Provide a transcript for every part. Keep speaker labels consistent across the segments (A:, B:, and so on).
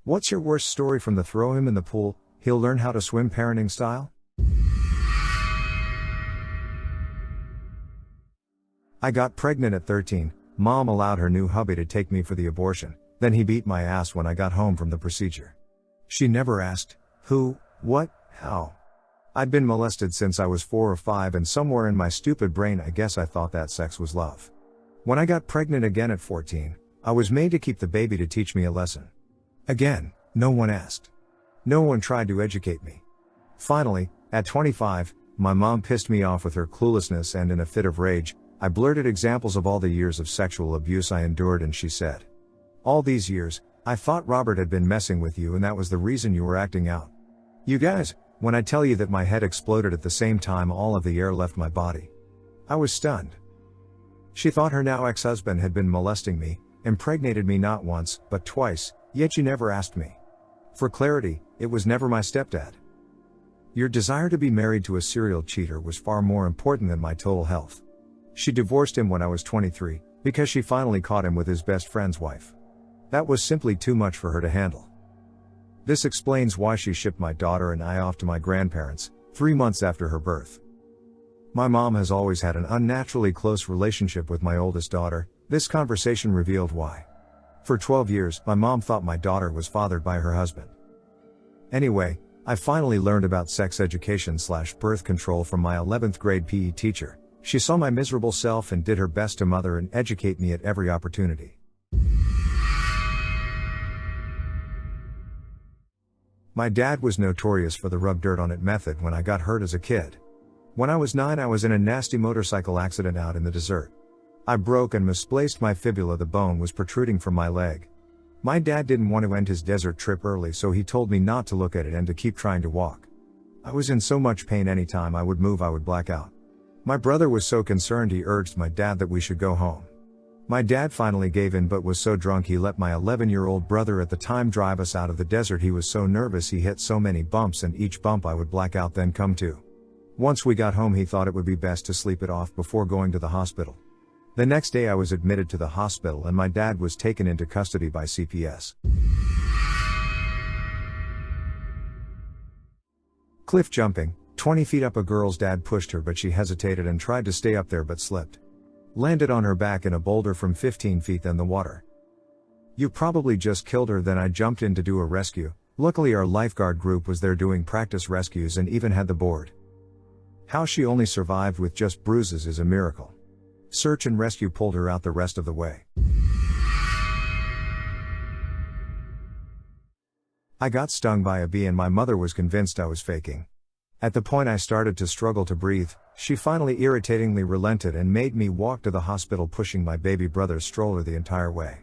A: What's your worst story from the throw him in the pool, he'll learn how to swim parenting style? I got pregnant at 13, mom allowed her new hubby to take me for the abortion, then he beat my ass when I got home from the procedure. She never asked, who, what, how. I'd been molested since I was 4 or 5 and somewhere in my stupid brain I guess I thought that sex was love. When I got pregnant again at 14, I was made to keep the baby to teach me a lesson. Again, no one asked. No one tried to educate me. Finally, at 25, my mom pissed me off with her cluelessness and in a fit of rage, I blurted examples of all the years of sexual abuse I endured and she said, "All these years, I thought Robert had been messing with you and that was the reason you were acting out." You guys, when I tell you that my head exploded at the same time all of the air left my body. I was stunned. She thought her now ex-husband had been molesting me, impregnated me not once, but twice, yet you never asked me. For clarity, it was never my stepdad. Your desire to be married to a serial cheater was far more important than my total health. She divorced him when I was 23, because she finally caught him with his best friend's wife. That was simply too much for her to handle. This explains why she shipped my daughter and I off to my grandparents, 3 months after her birth. My mom has always had an unnaturally close relationship with my oldest daughter. This conversation revealed why. For 12 years, my mom thought my daughter was fathered by her husband. Anyway, I finally learned about sex education/birth control from my 11th grade PE teacher. She saw my miserable self and did her best to mother and educate me at every opportunity. My dad was notorious for the rub dirt on it method when I got hurt as a kid. When I was 9, I was in a nasty motorcycle accident out in the desert. I broke and misplaced my fibula, the bone was protruding from my leg. My dad didn't want to end his desert trip early, so he told me not to look at it and to keep trying to walk. I was in so much pain anytime I would move I would black out. My brother was so concerned he urged my dad that we should go home. My dad finally gave in but was so drunk he let my 11-year-old brother at the time drive us out of the desert. He was so nervous he hit so many bumps and each bump I would black out then come to. Once we got home he thought it would be best to sleep it off before going to the hospital. The next day I was admitted to the hospital and my dad was taken into custody by CPS. Cliff jumping, 20 feet up, a girl's dad pushed her but she hesitated and tried to stay up there but slipped. Landed on her back in a boulder from 15 feet then the water. You probably just killed her. Then I jumped in to do a rescue. Luckily our lifeguard group was there doing practice rescues and even had the board. How she only survived with just bruises is a miracle. Search and rescue pulled her out the rest of the way. I got stung by a bee and my mother was convinced I was faking. At the point I started to struggle to breathe, she finally irritatingly relented and made me walk to the hospital pushing my baby brother's stroller the entire way.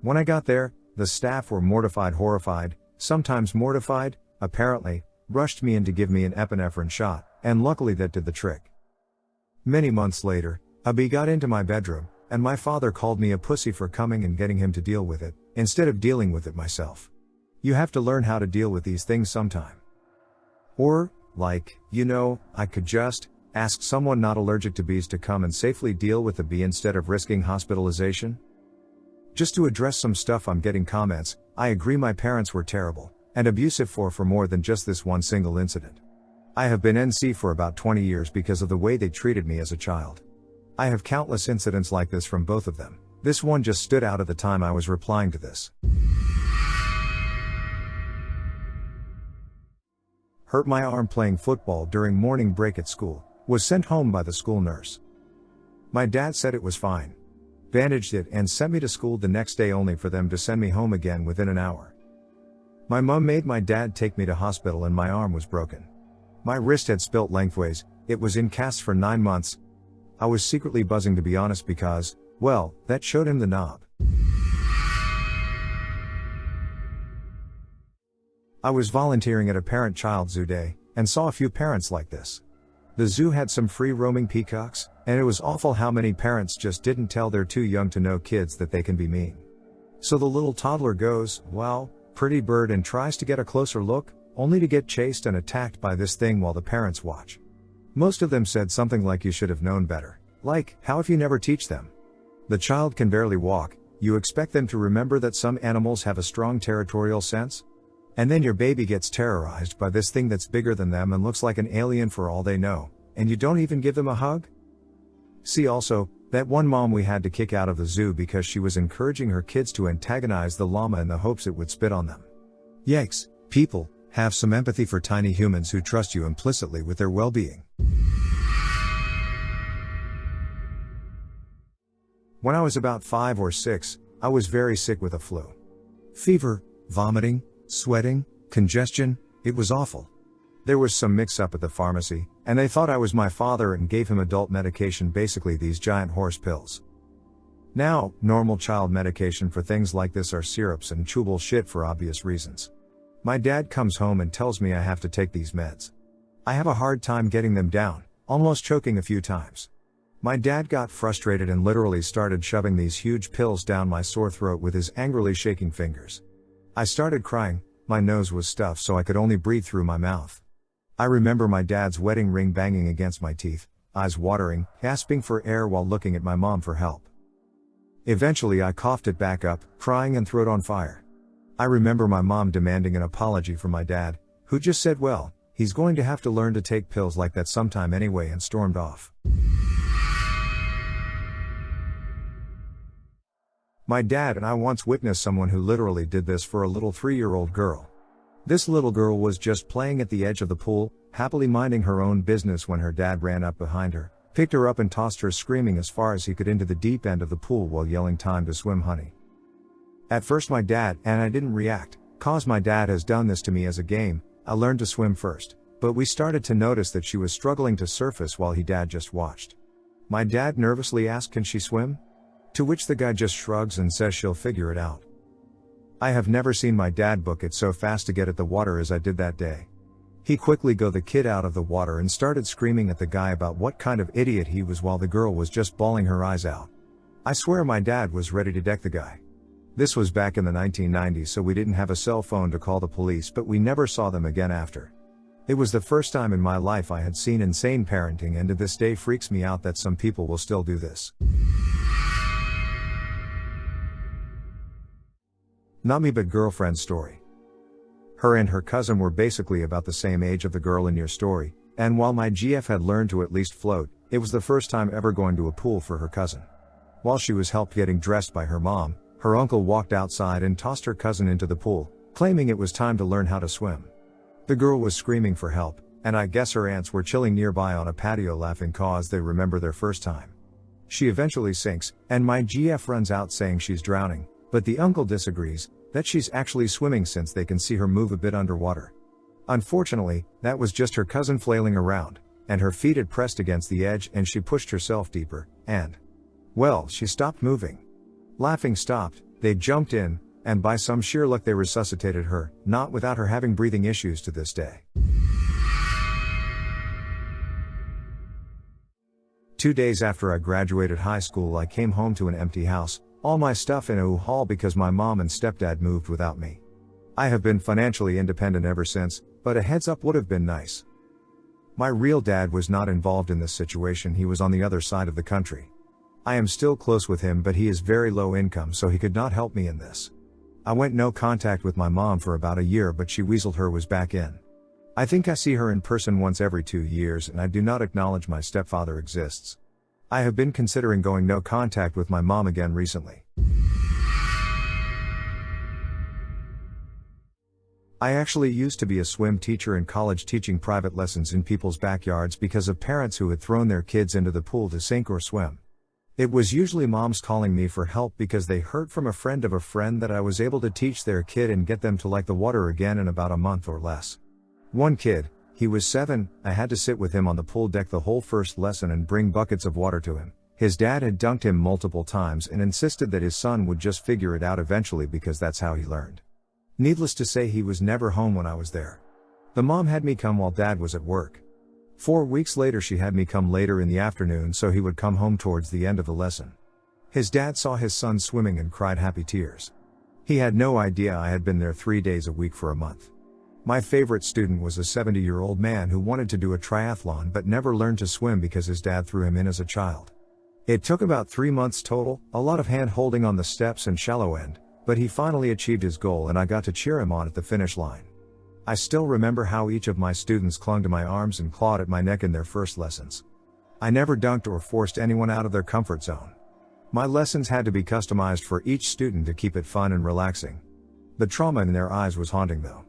A: When I got there, the staff were mortified, horrified, sometimes mortified, apparently, rushed me in to give me an epinephrine shot, and luckily that did the trick. Many months later, a bee got into my bedroom, and my father called me a pussy for coming and getting him to deal with it, instead of dealing with it myself. You have to learn how to deal with these things sometime. Or, I could just ask someone not allergic to bees to come and safely deal with the bee instead of risking hospitalization. Just to address some stuff I'm getting comments, I agree my parents were terrible and abusive for more than just this one single incident. I have been NC for about 20 years because of the way they treated me as a child. I have countless incidents like this from both of them. This one just stood out at the time I was replying to this. Hurt my arm playing football during morning break at school, was sent home by the school nurse. My dad said it was fine. Bandaged it and sent me to school the next day only for them to send me home again within an hour. My mom made my dad take me to hospital and my arm was broken. My wrist had spilt lengthways, it was in casts for 9 months. I was secretly buzzing to be honest because, well, that showed him the knob. I was volunteering at a parent-child zoo day, and saw a few parents like this. The zoo had some free roaming peacocks, and it was awful how many parents just didn't tell their too young to know kids that they can be mean. So the little toddler goes, "Wow, pretty bird," and tries to get a closer look, only to get chased and attacked by this thing while the parents watch. Most of them said something like, "You should have known better." Like, how if you never teach them? The child can barely walk, you expect them to remember that some animals have a strong territorial sense? And then your baby gets terrorized by this thing that's bigger than them and looks like an alien for all they know, and you don't even give them a hug? See also, that one mom we had to kick out of the zoo because she was encouraging her kids to antagonize the llama in the hopes it would spit on them. Yikes, people, have some empathy for tiny humans who trust you implicitly with their well-being. When I was about 5 or 6, I was very sick with a flu. Fever, vomiting, sweating, congestion, it was awful. There was some mix-up at the pharmacy, and they thought I was my father and gave him adult medication, basically these giant horse pills. Now, normal child medication for things like this are syrups and chewable shit for obvious reasons. My dad comes home and tells me I have to take these meds. I have a hard time getting them down, almost choking a few times. My dad got frustrated and literally started shoving these huge pills down my sore throat with his angrily shaking fingers. I started crying, my nose was stuffed so I could only breathe through my mouth. I remember my dad's wedding ring banging against my teeth, eyes watering, gasping for air while looking at my mom for help. Eventually I coughed it back up, crying and throat on fire. I remember my mom demanding an apology from my dad, who just said, well, he's going to have to learn to take pills like that sometime anyway, and stormed off. My dad and I once witnessed someone who literally did this for a little 3-year-old girl. This little girl was just playing at the edge of the pool, happily minding her own business when her dad ran up behind her, picked her up and tossed her screaming as far as he could into the deep end of the pool while yelling, "Time to swim, honey." At first my dad and I didn't react, cause my dad has done this to me as a game. I learned to swim first, but we started to notice that she was struggling to surface while dad just watched. My dad nervously asked, "Can she swim?" To which the guy just shrugs and says she'll figure it out. I have never seen my dad book it so fast to get at the water as I did that day. He quickly got the kid out of the water and started screaming at the guy about what kind of idiot he was while the girl was just bawling her eyes out. I swear my dad was ready to deck the guy. This was back in the 1990s, so we didn't have a cell phone to call the police, but we never saw them again after. It was the first time in my life I had seen insane parenting, and to this day freaks me out that some people will still do this. Not me but girlfriend's story. Her and her cousin were basically about the same age of the girl in your story, and while my GF had learned to at least float, it was the first time ever going to a pool for her cousin. While she was helped getting dressed by her mom, her uncle walked outside and tossed her cousin into the pool, claiming it was time to learn how to swim. The girl was screaming for help, and I guess her aunts were chilling nearby on a patio laughing cause they remember their first time. She eventually sinks, and my GF runs out saying she's drowning, but the uncle disagrees, that she's actually swimming since they can see her move a bit underwater. Unfortunately, that was just her cousin flailing around, and her feet had pressed against the edge and she pushed herself deeper, and, well, she stopped moving. Laughing stopped, they jumped in, and by some sheer luck they resuscitated her, not without her having breathing issues to this day. 2 days after I graduated high school, I came home to an empty house, all my stuff in a U-Haul because my mom and stepdad moved without me. I have been financially independent ever since, but a heads up would have been nice. My real dad was not involved in this situation, he was on the other side of the country. I am still close with him, but he is very low income, so he could not help me in this. I went no contact with my mom for about a year, but she weaseled her was back in. I think I see her in person once every 2 years, and I do not acknowledge my stepfather exists. I have been considering going no contact with my mom again recently. I actually used to be a swim teacher in college, teaching private lessons in people's backyards because of parents who had thrown their kids into the pool to sink or swim. It was usually moms calling me for help because they heard from a friend of a friend that I was able to teach their kid and get them to like the water again in about a month or less. One kid, he was 7, I had to sit with him on the pool deck the whole first lesson and bring buckets of water to him. His dad had dunked him multiple times and insisted that his son would just figure it out eventually because that's how he learned. Needless to say, he was never home when I was there. The mom had me come while dad was at work. 4 weeks later she had me come later in the afternoon so he would come home towards the end of the lesson. His dad saw his son swimming and cried happy tears. He had no idea I had been there 3 days a week for a month. My favorite student was a 70-year-old man who wanted to do a triathlon but never learned to swim because his dad threw him in as a child. It took about 3 months total, a lot of hand holding on the steps and shallow end, but he finally achieved his goal and I got to cheer him on at the finish line. I still remember how each of my students clung to my arms and clawed at my neck in their first lessons. I never dunked or forced anyone out of their comfort zone. My lessons had to be customized for each student to keep it fun and relaxing. The trauma in their eyes was haunting though.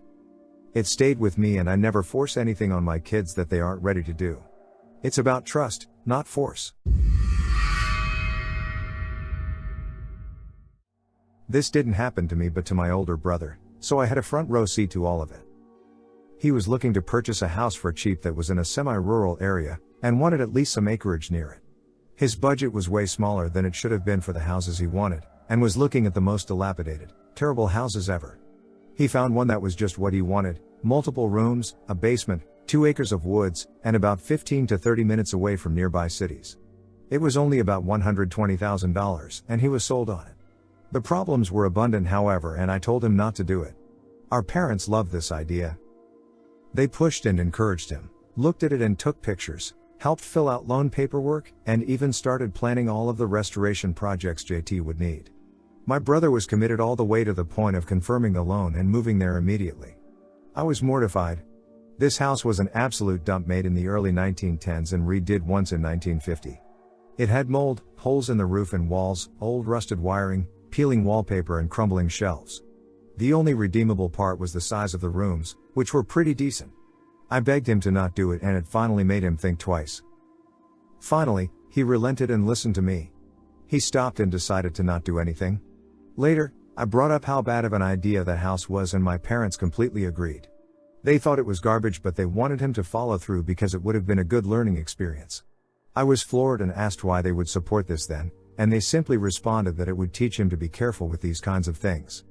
A: It stayed with me and I never force anything on my kids that they aren't ready to do. It's about trust, not force. This didn't happen to me but to my older brother, so I had a front row seat to all of it. He was looking to purchase a house for cheap that was in a semi-rural area, and wanted at least some acreage near it. His budget was way smaller than it should have been for the houses he wanted, and was looking at the most dilapidated, terrible houses ever. He found one that was just what he wanted, multiple rooms, a basement, 2 acres of woods, and about 15 to 30 minutes away from nearby cities. It was only about $120,000, and he was sold on it. The problems were abundant however, and I told him not to do it. Our parents loved this idea. They pushed and encouraged him, looked at it and took pictures, helped fill out loan paperwork, and even started planning all of the restoration projects JT would need. My brother was committed all the way to the point of confirming the loan and moving there immediately. I was mortified. This house was an absolute dump made in the early 1910s and redid once in 1950. It had mold, holes in the roof and walls, old rusted wiring, peeling wallpaper and crumbling shelves. The only redeemable part was the size of the rooms, which were pretty decent. I begged him to not do it and it finally made him think twice. Finally, he relented and listened to me. He stopped and decided to not do anything. Later, I brought up how bad of an idea that house was and my parents completely agreed. They thought it was garbage but they wanted him to follow through because it would have been a good learning experience. I was floored and asked why they would support this then, and they simply responded that it would teach him to be careful with these kinds of things.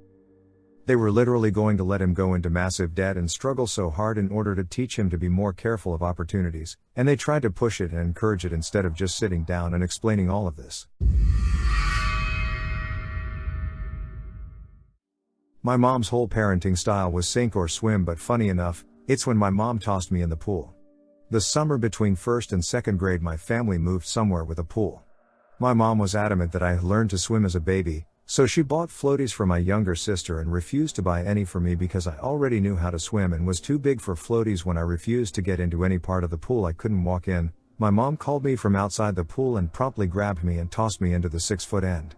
A: They were literally going to let him go into massive debt and struggle so hard in order to teach him to be more careful of opportunities, and they tried to push it and encourage it instead of just sitting down and explaining all of this. My mom's whole parenting style was sink or swim, but funny enough, it's when my mom tossed me in the pool. The summer between 1st and 2nd grade my family moved somewhere with a pool. My mom was adamant that I had learned to swim as a baby, so she bought floaties for my younger sister and refused to buy any for me because I already knew how to swim and was too big for floaties. When I refused to get into any part of the pool I couldn't walk in, my mom called me from outside the pool and promptly grabbed me and tossed me into the 6-foot end.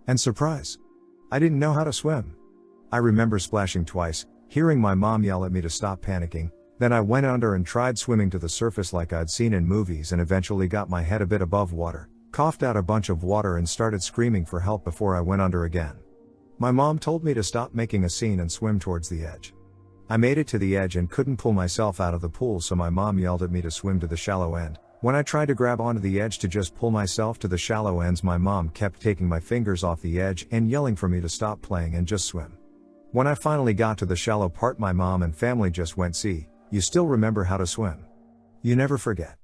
A: And surprise! I didn't know how to swim. I remember splashing twice, hearing my mom yell at me to stop panicking, then I went under and tried swimming to the surface like I'd seen in movies and eventually got my head a bit above water, coughed out a bunch of water and started screaming for help before I went under again. My mom told me to stop making a scene and swim towards the edge. I made it to the edge and couldn't pull myself out of the pool, so my mom yelled at me to swim to the shallow end. When I tried to grab onto the edge to just pull myself to the shallow ends, my mom kept taking my fingers off the edge and yelling for me to stop playing and just swim. When I finally got to the shallow part, my mom and family just went, "See, you still remember how to swim. You never forget."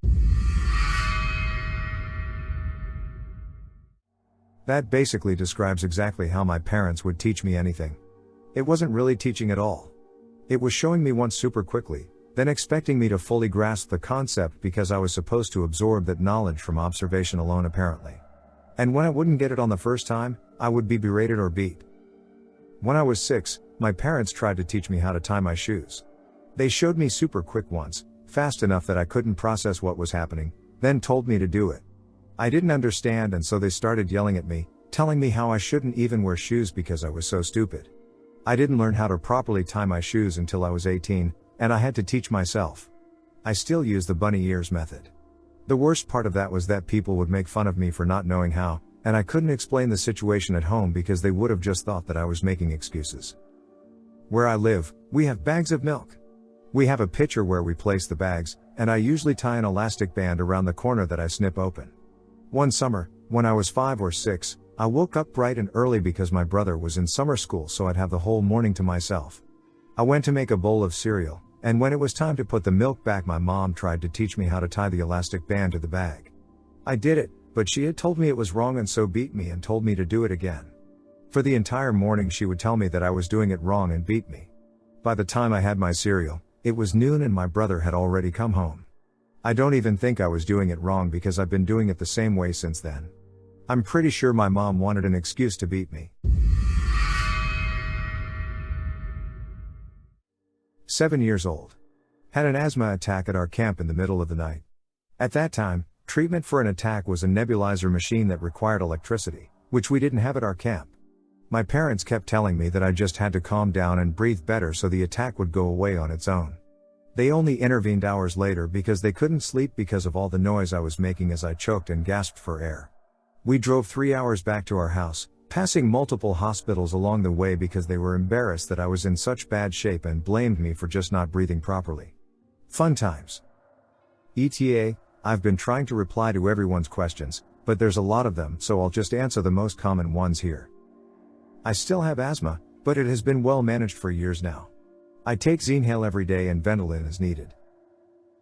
A: That basically describes exactly how my parents would teach me anything. It wasn't really teaching at all. It was showing me once super quickly, then expecting me to fully grasp the concept because I was supposed to absorb that knowledge from observation alone apparently. And when I wouldn't get it on the first time, I would be berated or beat. When I was 6, my parents tried to teach me how to tie my shoes. They showed me super quick once, fast enough that I couldn't process what was happening, then told me to do it. I didn't understand and so they started yelling at me, telling me how I shouldn't even wear shoes because I was so stupid. I didn't learn how to properly tie my shoes until I was 18, and I had to teach myself. I still use the bunny ears method. The worst part of that was that people would make fun of me for not knowing how, and I couldn't explain the situation at home because they would have just thought that I was making excuses. Where I live, we have bags of milk. We have a pitcher where we place the bags, and I usually tie an elastic band around the corner that I snip open. One summer, when I was 5 or 6, I woke up bright and early because my brother was in summer school, so I'd have the whole morning to myself. I went to make a bowl of cereal, and when it was time to put the milk back, my mom tried to teach me how to tie the elastic band to the bag. I did it, but she had told me it was wrong and so beat me and told me to do it again. For the entire morning she would tell me that I was doing it wrong and beat me. By the time I had my cereal, it was noon and my brother had already come home. I don't even think I was doing it wrong because I've been doing it the same way since then. I'm pretty sure my mom wanted an excuse to beat me. 7 years old. Had an asthma attack at our camp in the middle of the night. At that time, treatment for an attack was a nebulizer machine that required electricity, which we didn't have at our camp. My parents kept telling me that I just had to calm down and breathe better so the attack would go away on its own. They only intervened hours later because they couldn't sleep because of all the noise I was making as I choked and gasped for air. We drove 3 hours back to our house, passing multiple hospitals along the way because they were embarrassed that I was in such bad shape and blamed me for just not breathing properly. Fun times. ETA, I've been trying to reply to everyone's questions, but there's a lot of them, so I'll just answer the most common ones here. I still have asthma, but it has been well managed for years now. I take Zinhale every day and Ventolin as needed.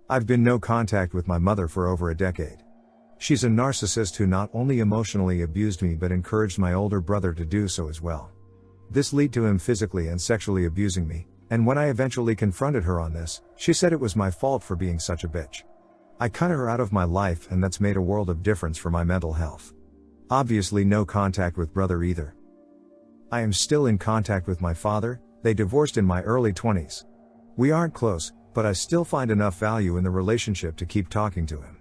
A: I've been no contact with my mother for over a decade. She's a narcissist who not only emotionally abused me but encouraged my older brother to do so as well. This led to him physically and sexually abusing me, and when I eventually confronted her on this, she said it was my fault for being such a bitch. I cut her out of my life and that's made a world of difference for my mental health. Obviously no contact with brother either. I am still in contact with my father, they divorced in my early 20s. We aren't close, but I still find enough value in the relationship to keep talking to him.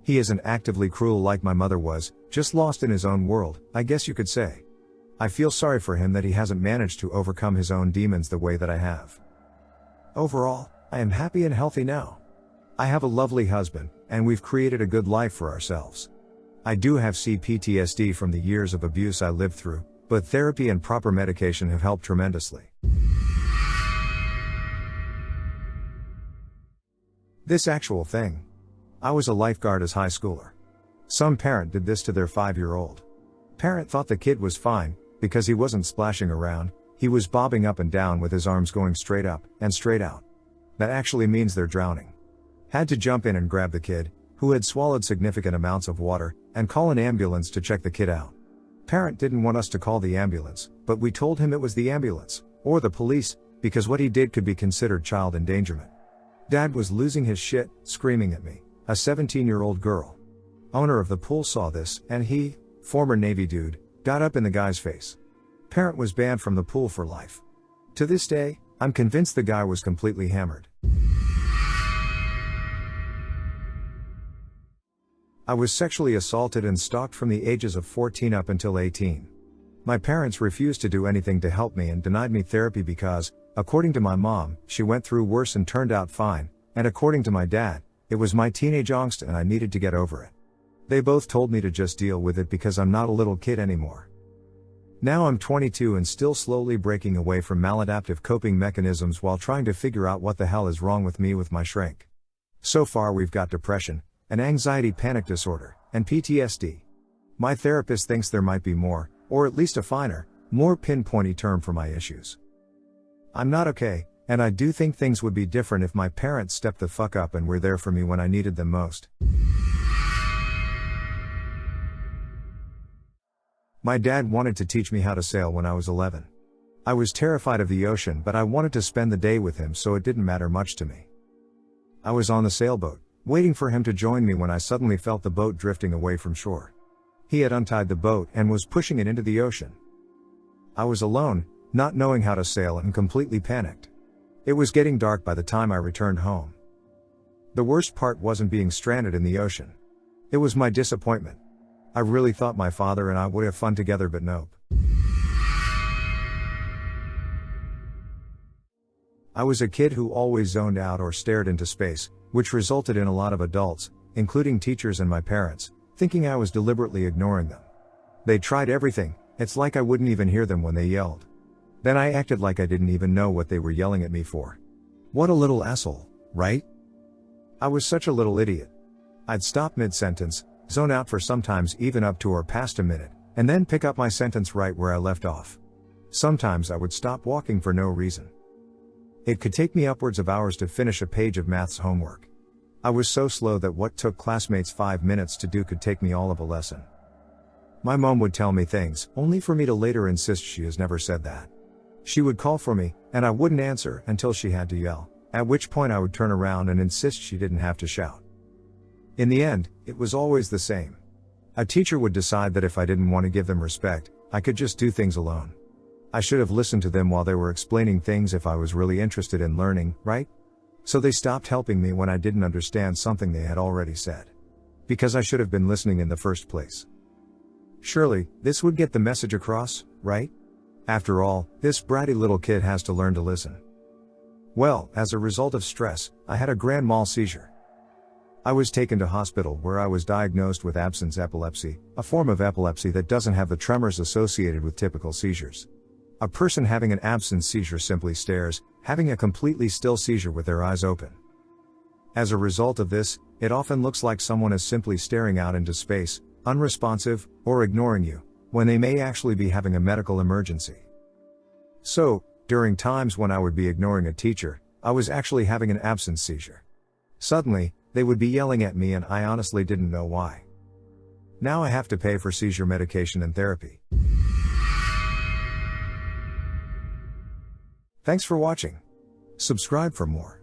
A: He isn't actively cruel like my mother was, just lost in his own world, I guess you could say. I feel sorry for him that he hasn't managed to overcome his own demons the way that I have. Overall, I am happy and healthy now. I have a lovely husband, and we've created a good life for ourselves. I do have PTSD from the years of abuse I lived through, but therapy and proper medication have helped tremendously. This actual thing. I was a lifeguard as high schooler. Some parent did this to their 5-year-old. Parent thought the kid was fine, because he wasn't splashing around, he was bobbing up and down with his arms going straight up and straight out. That actually means they're drowning. Had to jump in and grab the kid, who had swallowed significant amounts of water, and call an ambulance to check the kid out. Parent didn't want us to call the ambulance, but we told him it was the ambulance, or the police, because what he did could be considered child endangerment. Dad was losing his shit, screaming at me. A 17-year-old girl. Owner of the pool saw this, and he, former Navy dude, got up in the guy's face. Parent was banned from the pool for life. To this day, I'm convinced the guy was completely hammered. I was sexually assaulted and stalked from the ages of 14 up until 18. My parents refused to do anything to help me and denied me therapy because, according to my mom, she went through worse and turned out fine, and according to my dad, it was my teenage angst and I needed to get over it. They both told me to just deal with it because I'm not a little kid anymore. Now I'm 22 and still slowly breaking away from maladaptive coping mechanisms while trying to figure out what the hell is wrong with me with my shrink. So far we've got depression, an anxiety panic disorder, and PTSD. My therapist thinks there might be more, or at least a finer, more pinpointy term for my issues. I'm not okay, and I do think things would be different if my parents stepped the fuck up and were there for me when I needed them most. My dad wanted to teach me how to sail when I was 11. I was terrified of the ocean, but I wanted to spend the day with him, so it didn't matter much to me. I was on the sailboat, waiting for him to join me when I suddenly felt the boat drifting away from shore. He had untied the boat and was pushing it into the ocean. I was alone, not knowing how to sail and completely panicked. It was getting dark by the time I returned home. The worst part wasn't being stranded in the ocean. It was my disappointment. I really thought my father and I would have fun together, but nope. I was a kid who always zoned out or stared into space, which resulted in a lot of adults, including teachers and my parents, thinking I was deliberately ignoring them. They tried everything, it's like I wouldn't even hear them when they yelled. Then I acted like I didn't even know what they were yelling at me for. What a little asshole, right? I was such a little idiot. I'd stop mid-sentence, zone out for sometimes even up to or past a minute, and then pick up my sentence right where I left off. Sometimes I would stop walking for no reason. It could take me upwards of hours to finish a page of maths homework. I was so slow that what took classmates 5 minutes to do could take me all of a lesson. My mom would tell me things, only for me to later insist she has never said that. She would call for me, and I wouldn't answer until she had to yell, at which point I would turn around and insist she didn't have to shout. In the end, it was always the same. A teacher would decide that if I didn't want to give them respect, I could just do things alone. I should have listened to them while they were explaining things if I was really interested in learning, right? So they stopped helping me when I didn't understand something they had already said. Because I should have been listening in the first place. Surely, this would get the message across, right? After all, this bratty little kid has to learn to listen. Well, as a result of stress, I had a grand mal seizure. I was taken to hospital where I was diagnosed with absence epilepsy, a form of epilepsy that doesn't have the tremors associated with typical seizures. A person having an absence seizure simply stares, having a completely still seizure with their eyes open. As a result of this, it often looks like someone is simply staring out into space, unresponsive, or ignoring you, when they may actually be having a medical emergency. So, during times when I would be ignoring a teacher, I was actually having an absence seizure. Suddenly, they would be yelling at me and I honestly didn't know why. Now I have to pay for seizure medication and therapy. Thanks for watching. Subscribe for more.